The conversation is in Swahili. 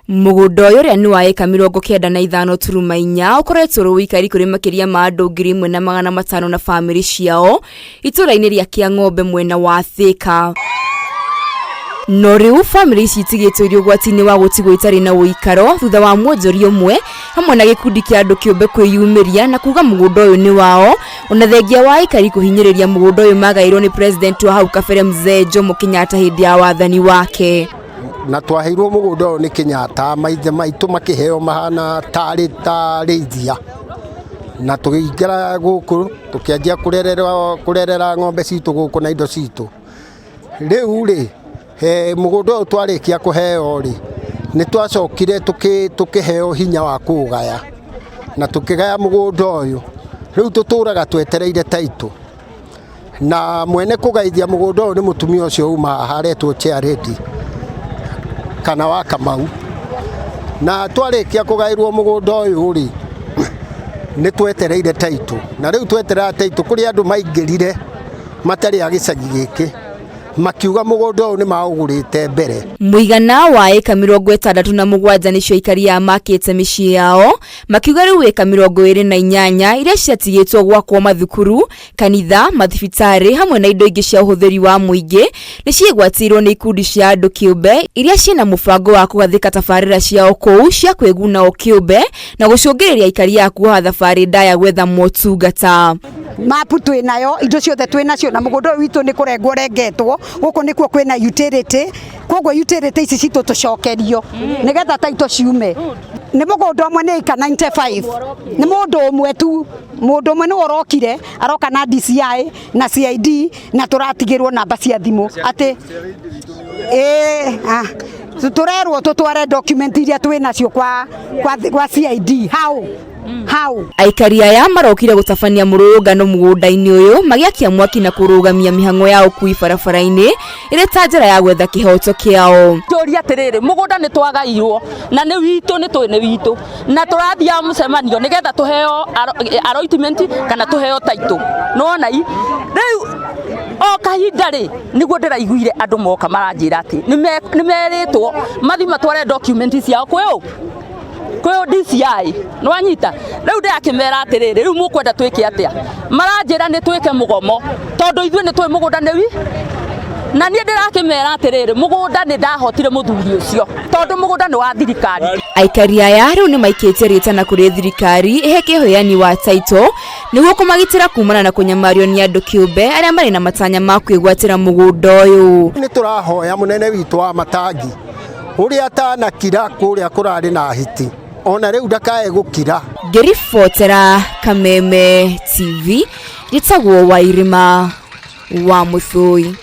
Mugunda uyu ni wa eka 95 turuma 4 ukoretwo ruwikari kuri makiria ma andu 1,500 na family ciao itũra-inĩ ria KIANG'OMBE mwena wa Thika. No riu family citigĩtwo irio ugwati-ini wa gutigwo itari na WUIKARO thutha wa mwonjoria umwe hamwe na gikundi kia andu kiumbe kwiyumiria na kuga mugunda uyu ni wao ona thengia wa AIKARI kuhinyiriria mugunda uyu magairwo ni president wa hau kabere MZEE JOMO hindi ya wathani wake. Na twaheirwo mugunda uyu ni Kenyatta maithe maitu makiheo mahana tarithia na tugiikara guku tukianjia kurerera ng'ombe citu guku na indo citu riu ri mugunda uyu twarikia kuheo ri ni twacokire tukiheo hinya wa kugaya na tukigaya mugunda uyu riu tuturaga twetereire TAITU na mwene kugaithia mugunda uyu ni mutumia ucio uma haretwo charity kana wa Kamau na twarikia kugairwo mugunda uyu ri ni twetereire TAITU na riu tweterera TAITU kuri andu maingirire matari agicagi giki makiuga mugunda uyu ni maugurite mbere. Muigana wa eka 67 nicio aikari ya makite micii yao makiuga riu eka 28 iria ciatigitwo gwakwo mathukuru kanitha mathibitari hamwe na indo ingi cia uhuthiri wa muingi ni ciigwatirwo ni ikundi cia andu kiumbe iria ciina mubango wa kugathika tabarira ciao kou cia kwiguna o kiumbe na gucungiriria aikari ya kuoha thabari ndaya gwetha motungata. Mapu twinayo indo ciothe twinacio na mugunda witu ni kurengwo rengetwo guku nikuo kwina utility koguo utility ici citu tucokerio nigetha TAITU ciume ni mugunda umwe ni ika 95 ni mundu umwe tu mundu umwe ni orokire aroka na DCI na CID na turatigirwo namba cia thimu ati turerwo tutware document iria twinacio kwa CID how aikari aya marokire gutabania murungano mugunda-ini uyu magiakia mwaki na kurugamia mihango ya ukui barabara-ini ire ta njira ya gwetha kihoto kiao. Turia atiriri mugunda ni twagairwo na ni witu ni twine witu na turathia mucemanio nigetha tuheo appointment kana tuheo TAITU nona riu o kahinda ri niguo ndiraiguire andu moka maranjira ati ni meritwo mathi matware document ciao kwio DCI no anyita riu ndakimera atiriri riu mukwenda twike atia maranjira ni twike mugomo tondu ithuĩ ni twi mugunda ni wi na nie ndirakimera atiriri mugunda ni ndahotire muthuri ucio tondu mugunda ni wa thirikari. Aikari aya riu ni maikite ritana kuri thirikari iheke UHEANI wa TAITU niguo kumagitira kumana na kunyamario ni andu kiumbe aria mari na matanya ma kwigwatira mugunda uyu. Ni turahoya munene witu wa matangi uria atanakira kuria kurari na hiti ona riu ndakae gukira. Ngiribotera Kameme TV gitagwo Wairima wa Muthui.